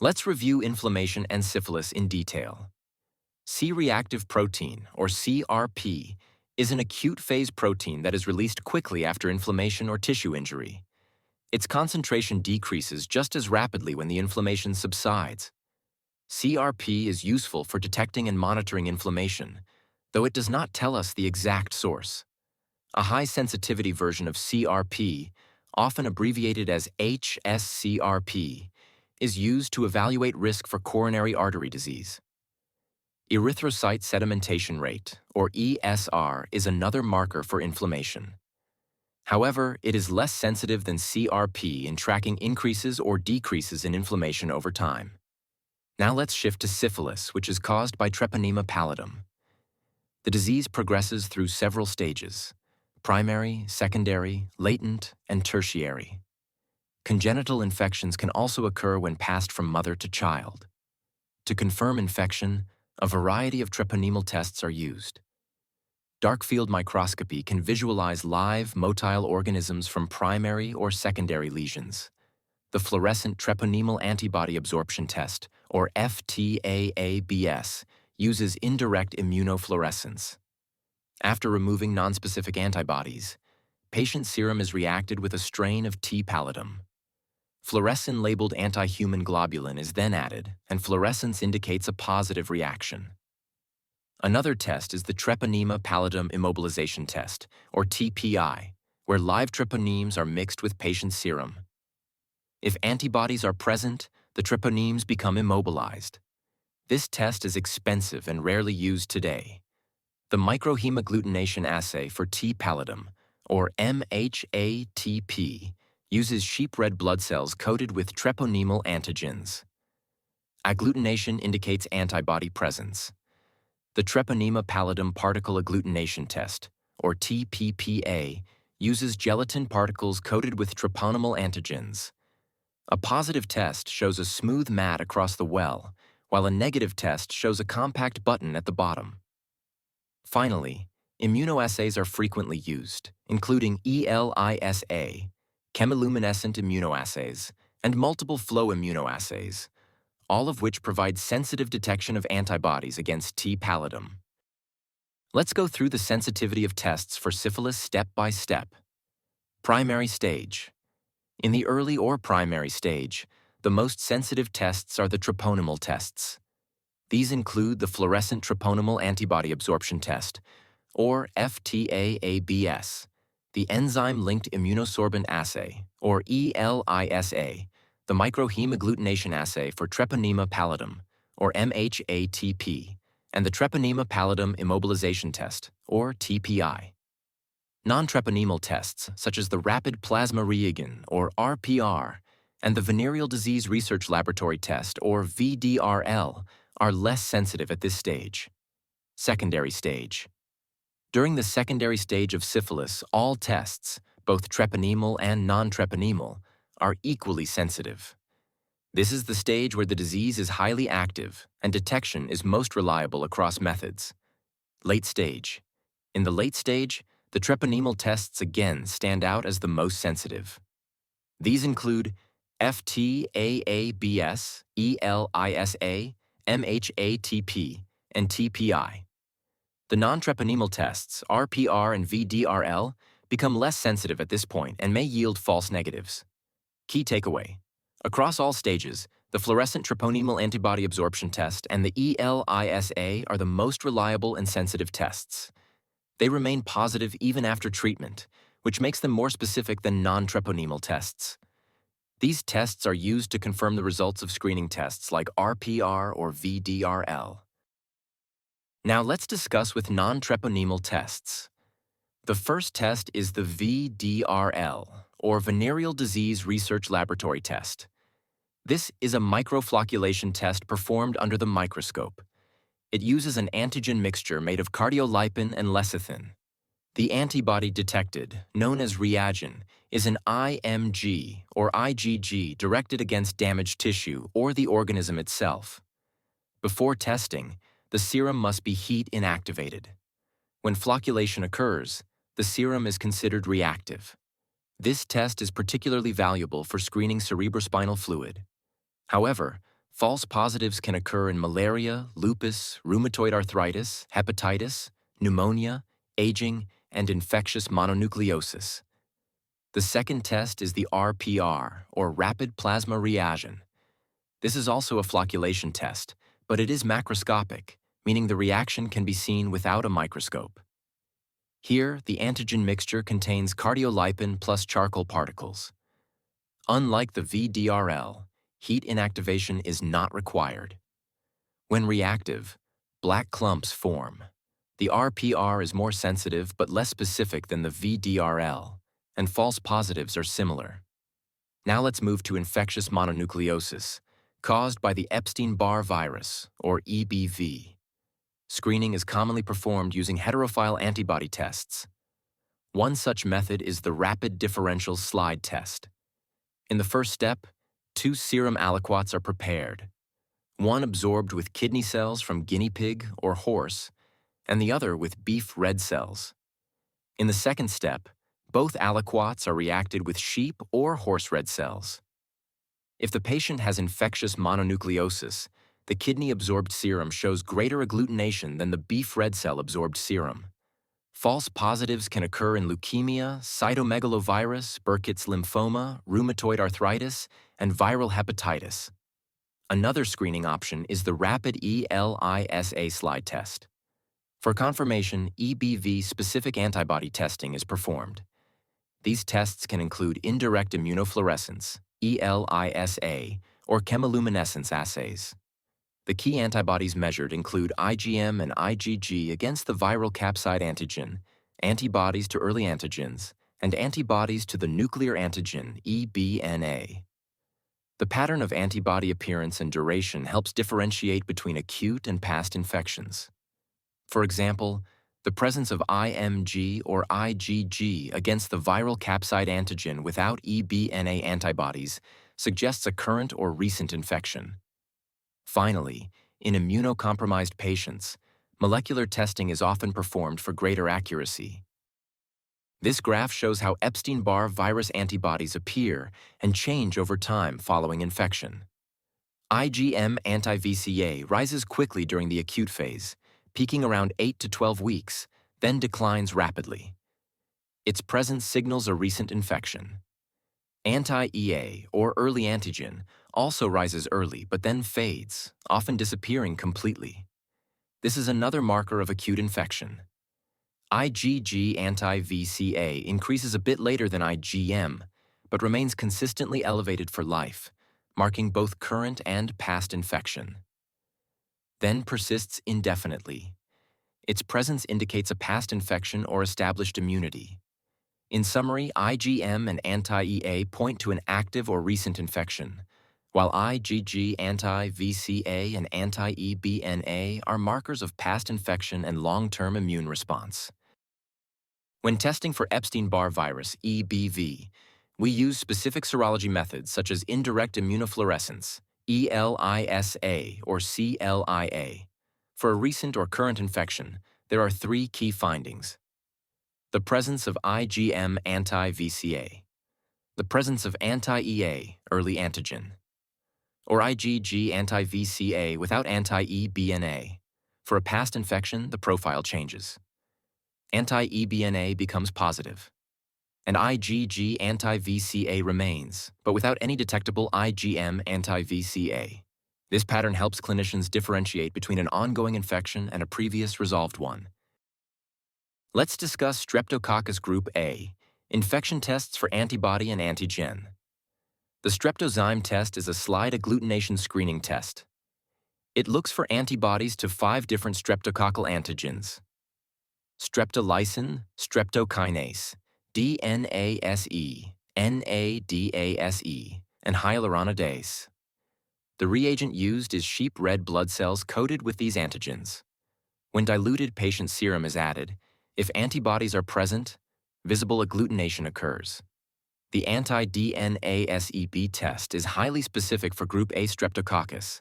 Let's review inflammation and syphilis in detail. C-Reactive Protein, or CRP, is an acute phase protein that is released quickly after inflammation or tissue injury. Its concentration decreases just as rapidly when the inflammation subsides. CRP is useful for detecting and monitoring inflammation, though it does not tell us the exact source. A high-sensitivity version of CRP, often abbreviated as HSCRP, is used to evaluate risk for coronary artery disease. Erythrocyte Sedimentation Rate, or ESR, is another marker for inflammation. However, it is less sensitive than CRP in tracking increases or decreases in inflammation over time. Now let's shift to syphilis, which is caused by Treponema pallidum. The disease progresses through several stages: primary, secondary, latent, and tertiary. Congenital infections can also occur when passed from mother to child. To confirm infection, a variety of treponemal tests are used. Dark-field microscopy can visualize live, motile organisms from primary or secondary lesions. The fluorescent treponemal antibody absorption test, or FTA-ABS, uses indirect immunofluorescence. After removing nonspecific antibodies, patient serum is reacted with a strain of T. pallidum. Fluorescin-labeled anti-human globulin is then added, and fluorescence indicates a positive reaction. Another test is the Treponema pallidum immobilization test, or TPI, where live treponemes are mixed with patient serum. If antibodies are present, the treponemes become immobilized. This test is expensive and rarely used today. The microhemagglutination assay for T. pallidum, or MHATP, uses sheep red blood cells coated with treponemal antigens. Agglutination indicates antibody presence. The Treponema pallidum particle agglutination test, or TPPA, uses gelatin particles coated with treponemal antigens. A positive test shows a smooth mat across the well, while a negative test shows a compact button at the bottom. Finally, immunoassays are frequently used, including ELISA, chemiluminescent immunoassays, and multiple flow immunoassays, all of which provide sensitive detection of antibodies against T. pallidum. Let's go through the sensitivity of tests for syphilis step by step. Primary stage. In the early or primary stage, the most sensitive tests are the treponemal tests. These include the fluorescent treponemal antibody absorption test, or FTA-ABS, the enzyme-linked immunosorbent assay, or ELISA, the microhemagglutination assay for Treponema pallidum, or MHATP, and the Treponema pallidum immobilization test, or TPI. Non-treponemal tests, such as the Rapid Plasma Reagin, or RPR, and the Venereal Disease Research Laboratory Test, or VDRL, are less sensitive at this stage. Secondary stage. During the secondary stage of syphilis, all tests, both treponemal and non-treponemal, are equally sensitive. This is the stage where the disease is highly active and detection is most reliable across methods. Late stage. In the late stage, the treponemal tests again stand out as the most sensitive. These include FTA-ABS, ELISA, MHATP, and TPI. The non-treponemal tests, RPR and VDRL, become less sensitive at this point and may yield false negatives. Key takeaway: across all stages, the fluorescent treponemal antibody absorption test and the ELISA are the most reliable and sensitive tests. They remain positive even after treatment, which makes them more specific than non-treponemal tests. These tests are used to confirm the results of screening tests like RPR or VDRL. Now let's discuss with non-treponemal tests. The first test is the VDRL, or Venereal Disease Research Laboratory Test. This is a microflocculation test performed under the microscope. It uses an antigen mixture made of cardiolipin and lecithin. The antibody detected, known as reagin, is an IMG or IgG directed against damaged tissue or the organism itself. Before testing, the serum must be heat inactivated. When flocculation occurs, the serum is considered reactive. This test is particularly valuable for screening cerebrospinal fluid. However, False positives can occur in malaria, lupus, rheumatoid arthritis, hepatitis, pneumonia, aging, and infectious mononucleosis. The second test is the RPR, or rapid plasma reaction. This is also a flocculation test, but it is macroscopic, meaning the reaction can be seen without a microscope. Here, the antigen mixture contains cardiolipin plus charcoal particles. Unlike the VDRL, heat inactivation is not required. When reactive, black clumps form. The RPR is more sensitive but less specific than the VDRL, and false positives are similar. Now let's move to infectious mononucleosis, caused by the Epstein-Barr Virus, or EBV. Screening is commonly performed using heterophile antibody tests. One such method is the rapid differential slide test. In the first step, 2 serum aliquots are prepared, one absorbed with kidney cells from guinea pig or horse, and the other with beef red cells. In the second step, both aliquots are reacted with sheep or horse red cells. If the patient has infectious mononucleosis, the kidney-absorbed serum shows greater agglutination than the beef red cell-absorbed serum. False positives can occur in leukemia, cytomegalovirus, Burkitt's lymphoma, rheumatoid arthritis, and viral hepatitis. Another screening option is the rapid ELISA slide test. For confirmation, EBV-specific antibody testing is performed. These tests can include indirect immunofluorescence, ELISA, or chemiluminescence assays. The key antibodies measured include IgM and IgG against the viral capsid antigen, antibodies to early antigens, and antibodies to the nuclear antigen, eBNA. The pattern of antibody appearance and duration helps differentiate between acute and past infections. For example, the presence of ImG or IgG against the viral capsid antigen without eBNA antibodies suggests a current or recent infection. Finally, in immunocompromised patients, molecular testing is often performed for greater accuracy. This graph shows how Epstein-Barr virus antibodies appear and change over time following infection. IgM anti-VCA rises quickly during the acute phase, peaking around 8 to 12 weeks, then declines rapidly. Its presence signals a recent infection. Anti-EA, or early antigen, also rises early but then fades, often disappearing completely. This is another marker of acute infection. IgG anti-VCA increases a bit later than IgM, but remains consistently elevated for life, marking both current and past infection. Then persists indefinitely. Its presence indicates a past infection or established immunity. In summary, IgM and anti-EA point to an active or recent infection, while IgG, anti-VCA, and anti-eBNA are markers of past infection and long-term immune response. When testing for Epstein-Barr virus, EBV, we use specific serology methods such as indirect immunofluorescence, ELISA or CLIA. For a recent or current infection, there are 3 key findings. The presence of IgM anti-VCA, the presence of anti-EA, early antigen, or IgG anti-VCA without anti-eBNA. For a past infection, the profile changes. Anti-eBNA becomes positive, and IgG anti-VCA remains, but without any detectable IgM anti-VCA. This pattern helps clinicians differentiate between an ongoing infection and a previous resolved one. Let's discuss Streptococcus group A, infection tests for antibody and antigen. The Streptozyme test is a slide agglutination screening test. It looks for antibodies to 5 different streptococcal antigens: streptolysin, streptokinase, DNase, NADASE, and hyaluronidase. The reagent used is sheep red blood cells coated with these antigens. When diluted patient serum is added, if antibodies are present, visible agglutination occurs. The Anti-DNase B test is highly specific for group A Streptococcus.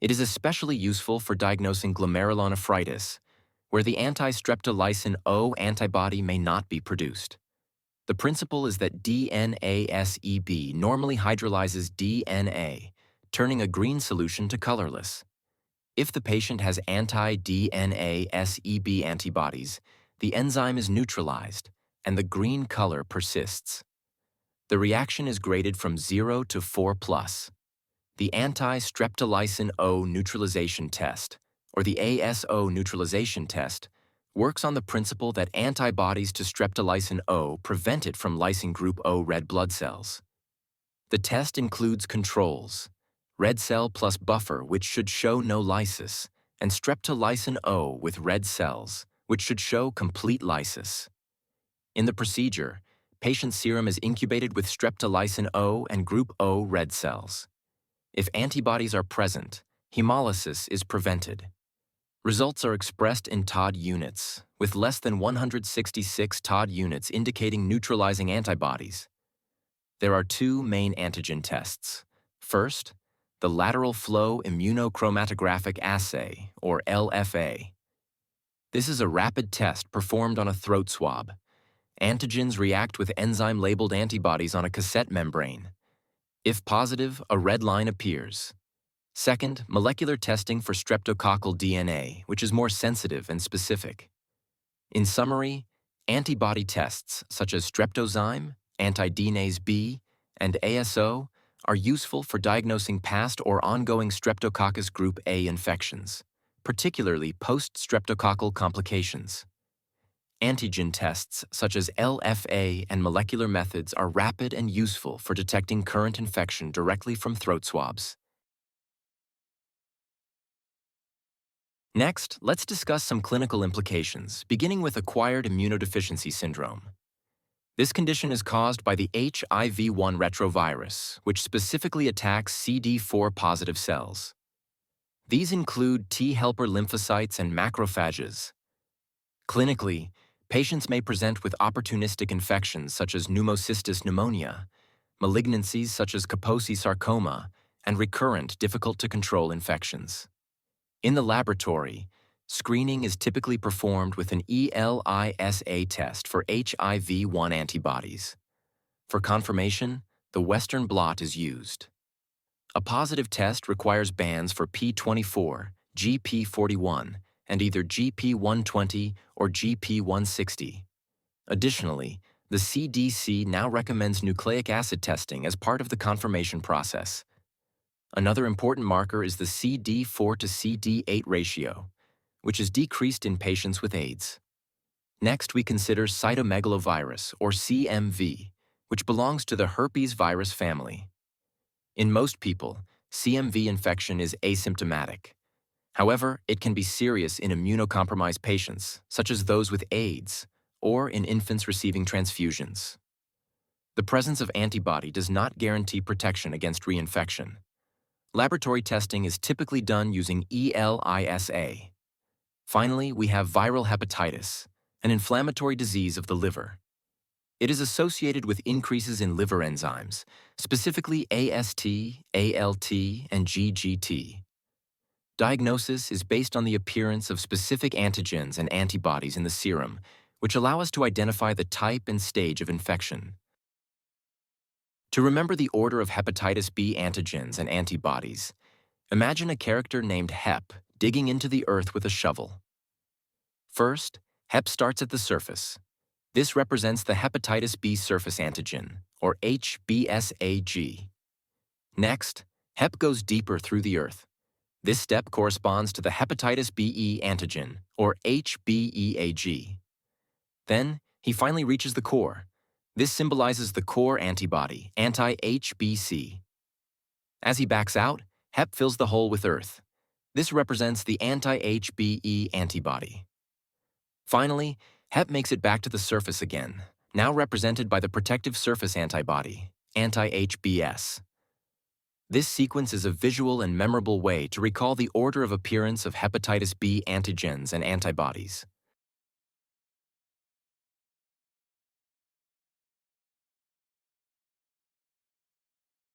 It is especially useful for diagnosing glomerulonephritis, where the anti-streptolysin O antibody may not be produced. The principle is that DNase B normally hydrolyzes DNA, turning a green solution to colorless. If the patient has anti-DNase B antibodies, the enzyme is neutralized, and the green color persists. The reaction is graded from 0 to 4+. The anti-streptolysin O neutralization test, or the ASO neutralization test, works on the principle that antibodies to streptolysin O prevent it from lysing group O red blood cells. The test includes controls: red cell plus buffer, which should show no lysis, and streptolysin O with red cells, which should show complete lysis. In the procedure, patient serum is incubated with streptolysin O and group O red cells. If antibodies are present, hemolysis is prevented. Results are expressed in TOD units, with less than 166 TOD units indicating neutralizing antibodies. There are two main antigen tests. First, the lateral flow immunochromatographic assay, or LFA. This is a rapid test performed on a throat swab. Antigens react with enzyme-labeled antibodies on a cassette membrane. If positive, a red line appears. Second, molecular testing for streptococcal DNA, which is more sensitive and specific. In summary, antibody tests such as Streptozyme, Anti-DNase B, and ASO are useful for diagnosing past or ongoing Streptococcus group A infections, particularly post-streptococcal complications. Antigen tests such as LFA and molecular methods are rapid and useful for detecting current infection directly from throat swabs. Next, let's discuss some clinical implications, beginning with acquired immunodeficiency syndrome. This condition is caused by the HIV-1 retrovirus, which specifically attacks CD4-positive cells. These include T helper lymphocytes and macrophages. Clinically, patients may present with opportunistic infections such as pneumocystis pneumonia, malignancies such as Kaposi sarcoma, and recurrent, difficult-to-control infections. In the laboratory, screening is typically performed with an ELISA test for HIV-1 antibodies. For confirmation, the Western blot is used. A positive test requires bands for P24, GP41, and either GP120 or GP160. Additionally, the CDC now recommends nucleic acid testing as part of the confirmation process. Another important marker is the CD4 to CD8 ratio, which is decreased in patients with AIDS. Next, we consider Cytomegalovirus, or CMV, which belongs to the herpes virus family. In most people, CMV infection is asymptomatic. However, it can be serious in immunocompromised patients, such as those with AIDS, or in infants receiving transfusions. The presence of antibody does not guarantee protection against reinfection. Laboratory testing is typically done using ELISA. Finally, we have viral hepatitis, an inflammatory disease of the liver. It is associated with increases in liver enzymes, specifically AST, ALT, and GGT. Diagnosis is based on the appearance of specific antigens and antibodies in the serum, which allow us to identify the type and stage of infection. To remember the order of hepatitis B antigens and antibodies, imagine a character named Hep digging into the earth with a shovel. First, Hep starts at the surface. This represents the hepatitis B surface antigen, or HBsAg. Next, Hep goes deeper through the earth. This step corresponds to the hepatitis B antigen, or HBeAg. Then, he finally reaches the core. This symbolizes the core antibody, Anti-HBc. As he backs out, Hep fills the hole with earth. This represents the anti-HBe antibody. Finally, Hep makes it back to the surface again, now represented by the protective surface antibody, Anti-HBs. This sequence is a visual and memorable way to recall the order of appearance of hepatitis B antigens and antibodies.